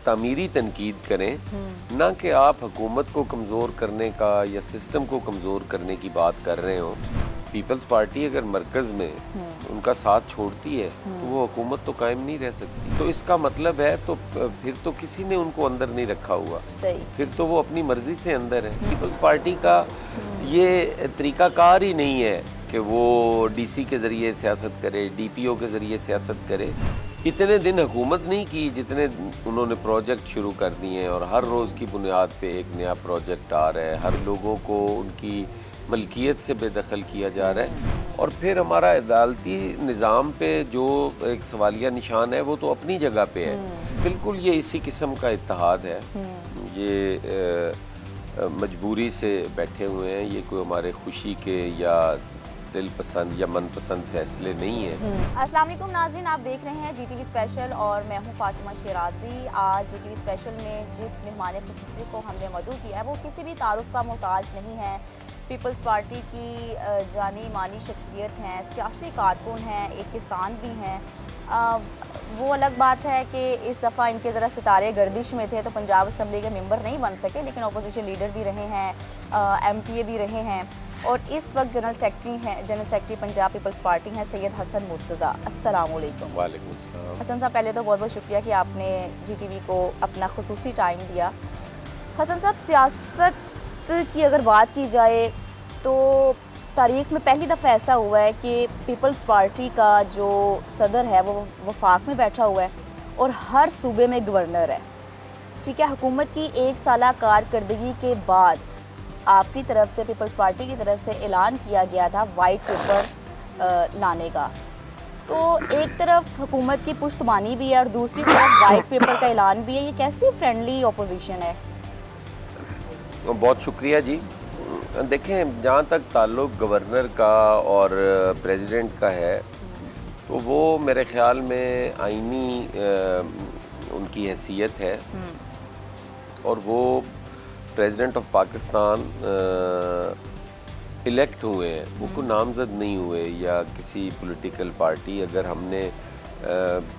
تعمیری تنقید کریں، نہ کہ آپ حکومت کو کمزور کرنے کا یا سسٹم کو کمزور کرنے کی بات کر رہے ہوں۔ پیپلز پارٹی اگر مرکز میں ان کا ساتھ چھوڑتی ہے تو وہ حکومت تو قائم نہیں رہ سکتی، تو اس کا مطلب ہے تو پھر تو کسی نے ان کو اندر نہیں رکھا ہوا، پھر تو وہ اپنی مرضی سے اندر ہے۔ پیپلز پارٹی کا یہ طریقہ کار ہی نہیں ہے کہ وہ ڈی سی کے ذریعے سیاست کرے، ڈی پی او کے ذریعے سیاست کرے۔ اتنے دن حکومت نہیں کی جتنے انہوں نے پروجیکٹ شروع کر دیے ہیں، اور ہر روز کی بنیاد پہ ایک نیا پروجیکٹ آ رہا ہے، ہر لوگوں کو ان کی ملکیت سے بے دخل کیا جا رہا ہے، اور پھر ہمارا عدالتی نظام پہ جو ایک سوالیہ نشان ہے وہ تو اپنی جگہ پہ ہے۔ بالکل یہ اسی قسم کا اتحاد ہے، یہ مجبوری سے بیٹھے ہوئے ہیں، یہ کوئی ہمارے خوشی کے یا دل پسند یا من پسند فیصلے نہیں ہیں۔ السلام علیکم ناظرین، آپ دیکھ رہے ہیں جی ٹی وی اسپیشل اور میں ہوں فاطمہ شیرازی۔ آج جی ٹی وی اسپیشل میں جس مہمان خصوصی کو ہم نے مدعو کیا ہے وہ کسی بھی تعارف کا محتاج نہیں ہے، پیپلز پارٹی کی جانی مانی شخصیت ہیں، سیاسی کارکن ہیں، ایک کسان بھی ہیں۔ وہ الگ بات ہے کہ اس دفعہ ان کے ذرا ستارے گردش میں تھے تو پنجاب اسمبلی کے ممبر نہیں بن سکے، لیکن اپوزیشن لیڈر بھی رہے ہیں، ایم پی اے بھی رہے ہیں، اور اس وقت جنرل سیکرٹری پنجاب پیپلز پارٹی ہیں سید حسن مرتضیٰ۔ السلام علیکم۔ وعلیکم السلام۔ حسن صاحب، پہلے تو بہت بہت شکریہ کہ آپ نے جی ٹی وی کو اپنا خصوصی ٹائم دیا۔ حسن صاحب، سیاست کی اگر بات کی جائے تو تاریخ میں پہلی دفعہ ایسا ہوا ہے کہ پیپلز پارٹی کا جو صدر ہے وہ وفاق میں بیٹھا ہوا ہے اور ہر صوبے میں گورنر ہے، ٹھیک ہے۔ حکومت کی ایک سالہ کارکردگی کے بعد آپ کی طرف سے، پیپلز پارٹی کی طرف سے اعلان کیا گیا تھا وائٹ پیپر لانے کا، تو ایک طرف حکومت کی پشتمانی بھی ہے اور دوسری طرف وائٹ پیپر کا اعلان بھی ہے، یہ کیسی فرینڈلی اپوزیشن ہے؟ بہت شکریہ جی۔ دیکھیں، جہاں تک تعلق گورنر کا اور پریزیڈنٹ کا ہے تو وہ میرے خیال میں آئینی ان کی حیثیت ہے، اور وہ پریزیڈنٹ آف پاکستان الیکٹ ہوئے ہیں، وہ کوئی نامزد نہیں ہوئے یا کسی پولیٹیکل پارٹی۔ اگر ہم نے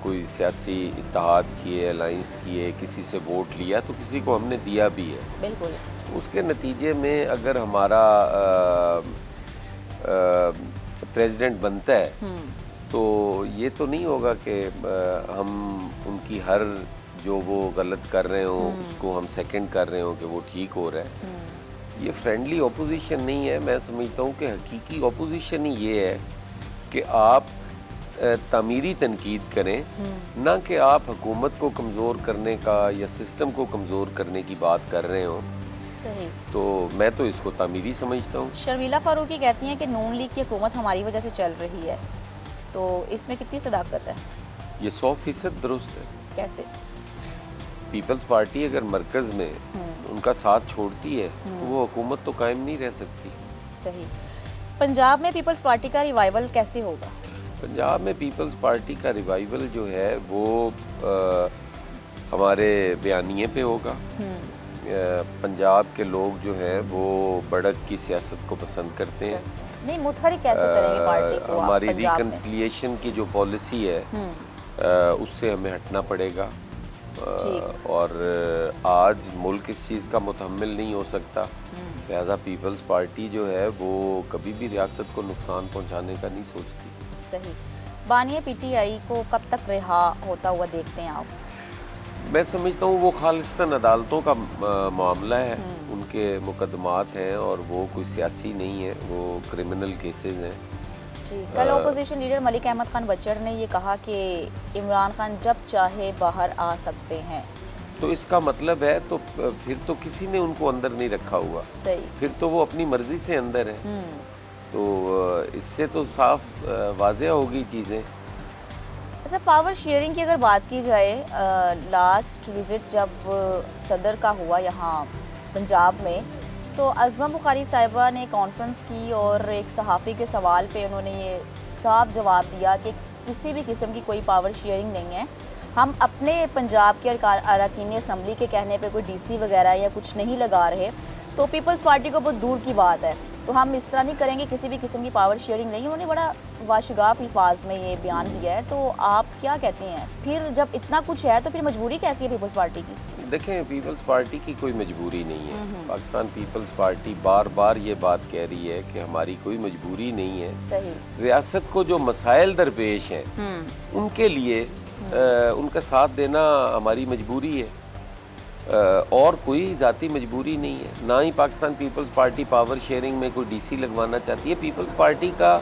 کوئی سیاسی اتحاد کیے، الائنس کیے، کسی سے ووٹ لیا تو کسی کو ہم نے دیا بھی ہے، بالکل۔ اس کے نتیجے میں اگر ہمارا پریزیڈنٹ بنتا ہے تو یہ تو نہیں ہوگا کہ ہم ان کی ہر جو وہ غلط کر رہے ہوں اس کو ہم سیکنڈ کر رہے ہوں کہ وہ ٹھیک ہو رہا ہے۔ یہ فرینڈلی اپوزیشن نہیں ہے۔ میں سمجھتا ہوں کہ حقیقی اپوزیشن ہی یہ ہے کہ آپ تعمیری تنقید کریں، نہ کہ آپ حکومت کو کمزور کرنے کا یا سسٹم کو کمزور کرنے کی بات کر رہے ہوں۔ صحیح۔ تو میں تو اس کو تعمیری سمجھتا ہوں۔ شرمیلا فاروقی کہتی ہیں کہ نون لیگ کی حکومت ہماری وجہ سے چل رہی ہے، تو اس میں کتنی صداقت ہے؟ یہ 100% درست ہے۔ کیسے؟ پیپلز پارٹی اگر مرکز میں ان کا ساتھ چھوڑتی ہے تو وہ حکومت تو قائم نہیں رہ سکتی۔ صحیح۔ پنجاب میں پیپلز پارٹی کا ریوائول کیسے ہوگا؟ پنجاب میں پیپلز پارٹی کا ریوائول جو ہے وہ ہمارے بیانیے پہ ہوگا۔ پنجاب کے لوگ جو ہیں وہ بڑھک کی سیاست کو پسند کرتے ہیں۔ نہیں، متحرک کیسے کریں گے پارٹی کو؟ ہماری ریکنسلیشن کی جو پالیسی ہے اس سے ہمیں ہٹنا پڑے گا، اور آج ملک اس چیز کا متحمل نہیں ہو سکتا، لہذا پیپلز پارٹی جو ہے وہ کبھی بھی ریاست کو نقصان پہنچانے کا نہیں سوچتی۔ صحیح۔ بانی پی ٹی آئی کو کب تک رہا ہوتا ہوا دیکھتے ہیں آپ؟ میں سمجھتا ہوں وہ خالصتاً عدالتوں کا معاملہ ہے، ان کے مقدمات ہیں اور وہ کوئی سیاسی نہیں ہے، وہ کرمنل کیسز ہیں۔ کل opposition leader Malik Ahmad Khan Butcher نے یہ کہا کہ عمران خان جب چاہے باہر آ سکتے ہیں، تو اس کا مطلب ہے تو پھر تو کسی نے ان کو اندر نہیں رکھا ہوا، صحیح، پھر تو وہ اپنی مرضی سے اندر ہے۔ تو اس سے تو صاف واضح ہوگی چیزیں۔ اچھا، پاور شیئرنگ کی اگر بات کی جائے، لاسٹ وزٹ جب صدر کا ہوا یہاں پنجاب میں تو عظمہ بخاری صاحبہ نے کانفرنس کی اور ایک صحافی کے سوال پہ انہوں نے یہ صاف جواب دیا کہ کسی بھی قسم کی کوئی پاور شیئرنگ نہیں ہے، ہم اپنے پنجاب کے اراکین اسمبلی کے کہنے پہ کوئی ڈی سی وغیرہ یا کچھ نہیں لگا رہے، تو پیپلز پارٹی کو بہت دور کی بات ہے۔ تو ہم اس طرح نہیں کریں گے, کسی بھی قسم کی پاور شیئرنگ نہیں. انہوں نے بڑا واشگاف الفاظ میں یہ بیان دیا ہے, تو آپ کیا کہتے ہیں پھر جب اتنا کچھ ہے تو پھر مجبوری کیسی ہے پیپلز پارٹی کی؟ دیکھیں, پیپلز پارٹی کی کوئی مجبوری نہیں ہے. پاکستان پیپلز پارٹی بار بار یہ بات کہہ رہی ہے کہ ہماری کوئی مجبوری نہیں ہے. صحیح. ریاست کو جو مسائل درپیش ہیں ان کے لیے ان کا ساتھ دینا ہماری مجبوری ہے, اور کوئی ذاتی مجبوری نہیں ہے. نہ ہی پاکستان پیپلز پارٹی پاور شیئرنگ میں کوئی ڈی سی لگوانا چاہتی ہے. پیپلز پارٹی کا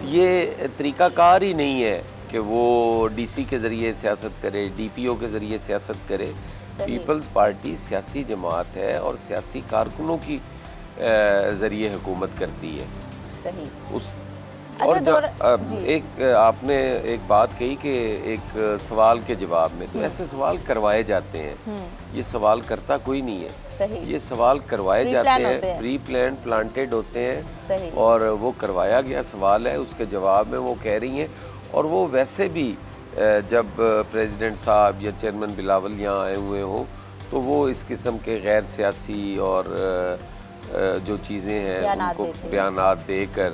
یہ طریقہ کار ہی نہیں ہے کہ وہ ڈی سی کے ذریعے سیاست کرے, ڈی پی او کے ذریعے سیاست کرے. پیپلز پارٹی سیاسی جماعت ہے اور سیاسی کارکنوں کی ذریعے حکومت کرتی ہے. صحیح. اس اور ایک آپ نے ایک بات کہی کہ ایک سوال کے جواب میں, تو ایسے سوال کروائے جاتے ہیں. یہ سوال کرتا کوئی نہیں ہے, یہ سوال کروائے جاتے ہیں, پری پلانڈ پلانٹیڈ ہوتے ہیں, اور وہ کروایا گیا سوال ہے. اس کے جواب میں وہ کہہ رہی ہیں, اور وہ ویسے بھی جب پریزیڈنٹ صاحب یا چیئرمین بلاول یہاں آئے ہوئے ہوں تو وہ اس قسم کے غیر سیاسی اور جو چیزیں ہیں ان کو بیانات دے کر,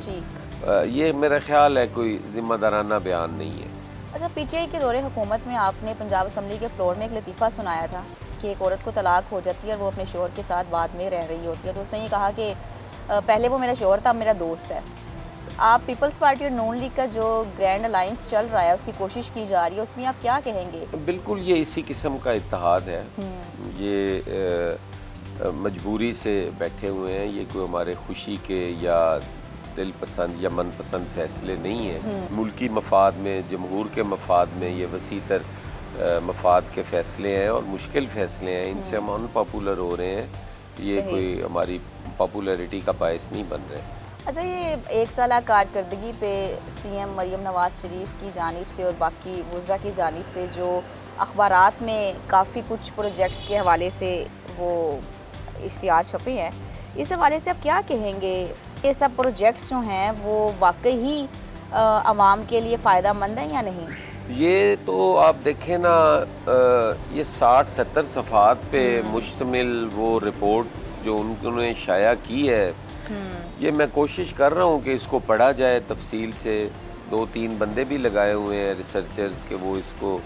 یہ میرا خیال ہے کوئی ذمہ دارانہ بیان نہیں ہے. اچھا, پی ٹی آئی کے دور حکومت میں آپ نے پنجاب اسمبلی کے فلور میں ایک لطیفہ سنایا تھا کہ ایک عورت کو طلاق ہو جاتی ہے اور وہ اپنے شوہر کے ساتھ بعد میں رہ رہی ہوتی ہے, تو اس نے یہ کہا کہ پہلے وہ میرا شوہر تھا, اب میرا دوست ہے. آپ پیپلز پارٹی اور نون لیگ کا جو گرینڈ الائنس چل رہا ہے, اس کی کوشش کی جا رہی ہے, اس میں آپ کیا کہیں گے؟ بالکل یہ اسی قسم کا اتحاد ہے. یہ مجبوری سے بیٹھے ہوئے ہیں, یہ کوئی ہمارے خوشی کے یا دل پسند یا من پسند فیصلے نہیں ہیں. ملکی مفاد میں, جمہور کے مفاد میں یہ وسیع تر مفاد کے فیصلے ہیں اور مشکل فیصلے ہیں. ان سے ہم ان پاپولر ہو رہے ہیں, یہ کوئی ہماری پاپولیرٹی کا باعث نہیں بن رہے. اچھا, یہ ایک سالہ کارکردگی پہ سی ایم مریم نواز شریف کی جانب سے اور باقی وزراء کی جانب سے جو اخبارات میں کافی کچھ پروجیکٹس کے حوالے سے وہ اشتہار چھپے ہیں, اس حوالے سے آپ کیا کہیں گے؟ یہ سب پروجیکٹس جو ہیں وہ واقعی ہی عوام کے لیے فائدہ مند ہیں یا نہیں؟ یہ تو آپ دیکھیں نا, یہ 60-70 صفحات پہ مشتمل وہ رپورٹ جو انہوں نے شائع کی ہے, یہ میں کوشش کر رہا ہوں کہ اس کو پڑھا جائے تفصیل سے. 2-3 بندے بھی لگائے ہوئے ہیں ریسرچرز کہ وہ اس کو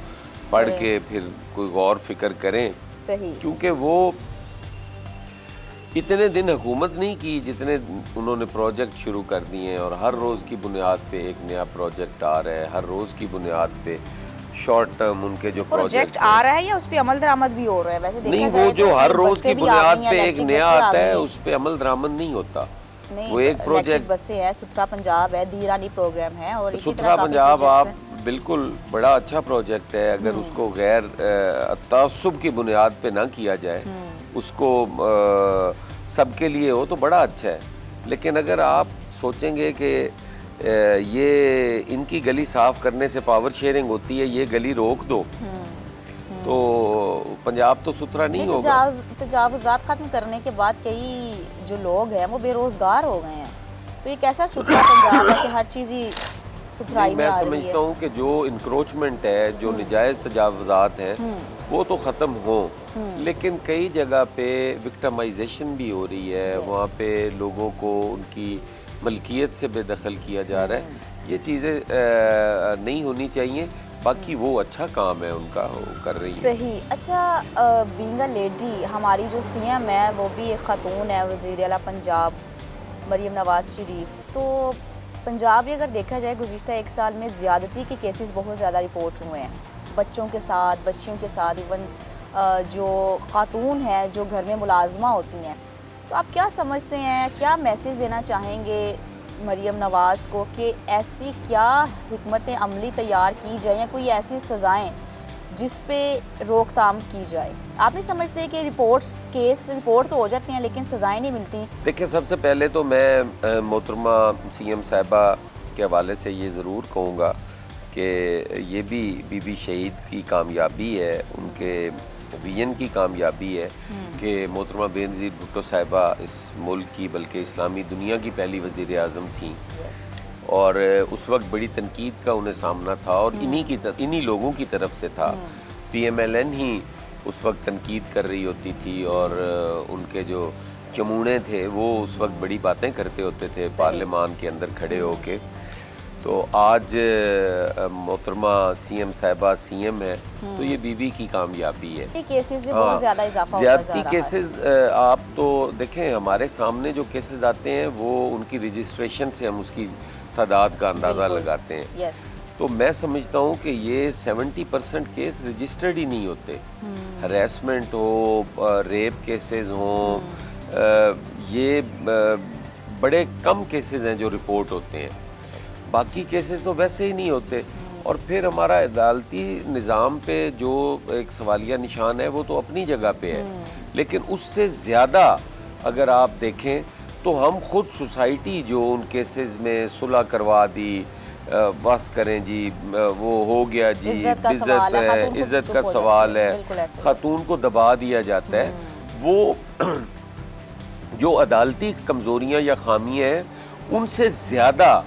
پڑھ کے پھر کوئی غور فکر کریں. کیونکہ وہ اتنے دن حکومت نہیں کی جتنے انہوں نے پروجیکٹ شروع کر دیے ہیں, اور ہر روز کی بنیاد پہ ایک نیا پروجیکٹ آ رہا ہے. ہر روز کی بنیاد پہ شارٹ ٹرم ان کے جو پروجیکٹ آ رہا ہے یا اس پہ عمل درآمد بھی ہو رہا ہے؟ ویسے نہیں, وہ جو ہر روز کی بنیاد پہ ایک نیا آتا ہے اس پہ عمل درآمد نہیں ہوتا. وہ ایک پروجیکٹ بسیں ہے, ستھرا پنجاب ہے, دھیرانی پروگرام ہے, اور اسی ستھرا پنجاب آپ بالکل بڑا اچھا پروجیکٹ ہے. اگر اس کو غیر تعصب کی بنیاد پہ نہ کیا جائے, اس کو سب کے لیے ہو تو بڑا اچھا ہے. لیکن اگر آپ سوچیں گے کہ یہ ان کی گلی صاف کرنے سے پاور شیئرنگ ہوتی ہے, یہ گلی روک دو, تو پنجاب تو ستھرا نہیں ہوگا. تجاوزات ختم کرنے کے بعد کئی جو لوگ ہیں وہ بے روزگار ہو گئے ہیں, تو یہ کیسا ستھرا پنجاب ہے کہ ہر چیز ہی ستھرائی میں آ رہی ہے؟ میں سمجھتا ہوں کہ جو انکروچمنٹ ہے, جو نجائز تجاوزات ہیں, وہ تو ختم ہوں, لیکن کئی جگہ پہ وکٹمائزیشن بھی ہو رہی ہے. وہاں پہ لوگوں کو ان کی ملکیت سے بے دخل کیا جا رہا ہے. یہ چیزیں نہیں ہونی چاہیے. باقی وہ اچھا کام ہے ان کا, وہ کر رہی ہے. صحیح. اچھا, بینگ اے لیڈی ہماری جو سی ایم ہے وہ بھی ایک خاتون ہے, وزیر اعلیٰ پنجاب مریم نواز شریف. تو پنجاب بھی اگر دیکھا جائے گزشتہ 1 سال میں زیادتی کے کیسز بہت زیادہ رپورٹ ہوئے ہیں, بچوں کے ساتھ, بچیوں کے ساتھ, ایون جو خاتون ہیں جو گھر میں ملازمہ ہوتی ہیں. تو آپ کیا سمجھتے ہیں, کیا میسیج دینا چاہیں گے مریم نواز کو کہ ایسی کیا حکمت عملی تیار کی جائیں, یا کوئی ایسی سزائیں جس پہ روک تھام کی جائے؟ آپ نہیں سمجھتے کہ رپورٹ تو ہو جاتی ہیں لیکن سزائیں نہیں ملتی؟ دیکھیں, سب سے پہلے تو میں محترمہ سی ایم صاحبہ کے حوالے سے یہ ضرور کہوں گا کہ یہ بھی بی بی شہید کی کامیابی ہے, ان کے ویژن کی کامیابی ہے کہ محترمہ بینظیر بھٹو صاحبہ اس ملک کی بلکہ اسلامی دنیا کی پہلی وزیر اعظم تھیں, اور اس وقت بڑی تنقید کا انہیں سامنا تھا, اور انہی لوگوں کی طرف سے تھا. پی ایم ایل این ہی اس وقت تنقید کر رہی ہوتی تھی, اور ان کے جو چمونے تھے وہ اس وقت بڑی باتیں کرتے ہوتے تھے پارلیمان کے اندر کھڑے ہو کے. تو آج محترمہ سی ایم صاحبہ سی ایم ہے تو یہ بی بی کی کامیابی ہے. کیسز بھی بہت زیادہ اضافہ ہوتا زیادتی جا رہا ہے. کیسز آپ تو دیکھیں ہمارے سامنے جو کیسز آتے ہیں وہ ان کی رجسٹریشن سے ہم اس کی تعداد کا اندازہ لگاتے ہیں. یس. تو میں سمجھتا ہوں کہ یہ 70% کیس رجسٹرڈ ہی نہیں ہوتے. ہریسمنٹ ہو، ریپ کیسز ہوں، یہ بڑے کم کیسز ہیں جو رپورٹ ہوتے ہیں. باقی کیسز تو ویسے ہی نہیں ہوتے. اور پھر ہمارا عدالتی نظام پہ جو ایک سوالیہ نشان ہے وہ تو اپنی جگہ پہ ہے، لیکن اس سے زیادہ اگر آپ دیکھیں تو ہم خود سوسائٹی جو ان کیسز میں صلح کروا دی، بس کریں جی وہ ہو گیا جی، عزت ہے، عزت کا سوال ہے، خاتون کو دبا دیا جاتا ہے. وہ جو عدالتی کمزوریاں یا خامیاں ہیں ان سے زیادہ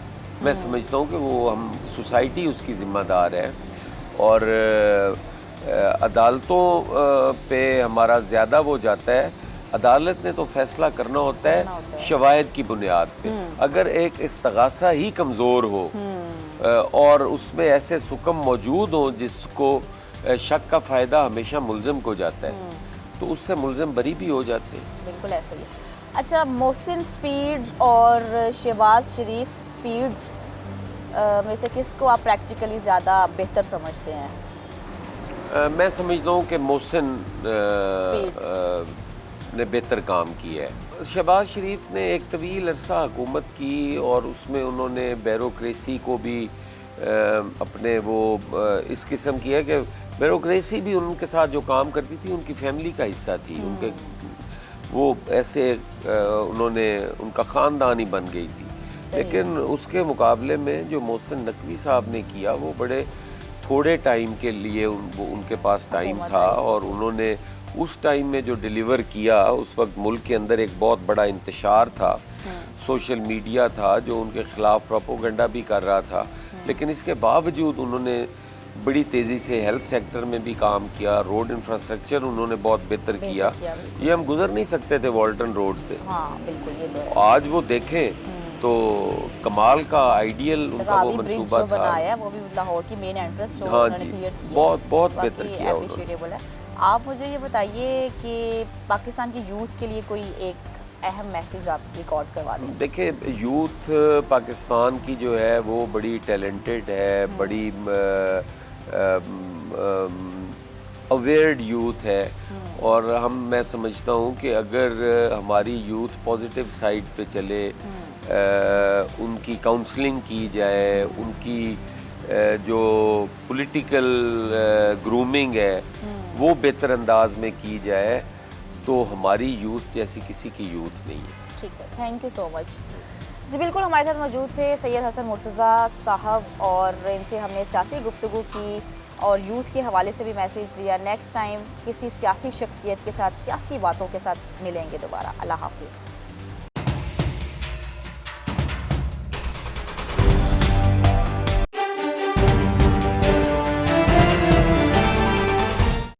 میں سمجھتا ہوں کہ وہ ہم سوسائٹی اس کی ذمہ دار ہے. اور عدالتوں پہ ہمارا زیادہ وہ جاتا ہے. عدالت نے تو فیصلہ کرنا ہوتا ہے شواہد کی بنیاد پہ. اگر ایک استغاثہ ہی کمزور ہو اور اس میں ایسے حکم موجود ہوں جس کو شک کا فائدہ ہمیشہ ملزم کو جاتا ہے تو اس سے ملزم بری بھی ہو جاتے ہیں. بالکل ایسا ہی. اچھا، محسن سپیڈ اور شہباز شریف سپیڈ میں سے کس کو آپ پریکٹیکلی زیادہ بہتر سمجھتے ہیں؟ میں سمجھتا ہوں کہ محسن نے بہتر کام کیا ہے. شہباز شریف نے ایک طویل عرصہ حکومت کی اور اس میں انہوں نے بیوروکریسی کو بھی اپنے وہ اس قسم کی ہے کہ بیوروکریسی بھی ان کے ساتھ جو کام کرتی تھی ان کی فیملی کا حصہ تھی. ان کے وہ ایسے انہوں نے ان کا خاندان ہی بن گئی تھی. لیکن اس کے مقابلے میں جو محسن نقوی صاحب نے کیا وہ بڑے تھوڑے ٹائم کے لیے ان کے پاس ٹائم تھا اور انہوں نے اس ٹائم میں جو ڈیلیور کیا. اس وقت ملک کے اندر ایک بہت بڑا انتشار تھا، سوشل میڈیا تھا جو ان کے خلاف پروپیگنڈا بھی کر رہا تھا، لیکن اس کے باوجود انہوں نے بڑی تیزی سے ہیلتھ سیکٹر میں بھی کام کیا. روڈ انفراسٹرکچر انہوں نے بہت بہتر کیا. یہ ہم گزر نہیں سکتے تھے والٹن روڈ سے. آج وہ دیکھیں تو کمال کا آئیڈیل ان کا وہ منصوبہ تھا. بنایا وہ بھی لاہور کی مین انٹرنس جو ہاں انہوں نے جی، کلیئر کیا، بہت بہت بہتر کیا انہوں نے. آپ مجھے یہ بتائیے کہ پاکستان کی یوتھ کے لیے کوئی ایک اہم میسیج آپ ریکارڈ کروا دیں. دیکھیں یوتھ پاکستان کی جو ہے وہ بڑی ٹیلنٹڈ ہے، بڑی اویئرڈ یوتھ ہے. اور میں سمجھتا ہوں کہ اگر ہماری یوتھ پازیٹیو سائڈ پہ چلے، ان کی کاؤنسلنگ کی جائے، ان کی جو پولیٹیکل گرومنگ ہے وہ بہتر انداز میں کی جائے تو ہماری یوتھ جیسی کسی کی یوتھ نہیں ہے. ٹھیک ہے، تھینک یو سو مچ. جی بالکل، ہمارے ساتھ موجود تھے سید حسن مرتضیٰ صاحب اور ان سے ہم نے سیاسی گفتگو کی اور یوتھ کے حوالے سے بھی میسیج لیا. نیکسٹ ٹائم کسی سیاسی شخصیت کے ساتھ سیاسی باتوں کے ساتھ ملیں گے دوبارہ. اللہ حافظ.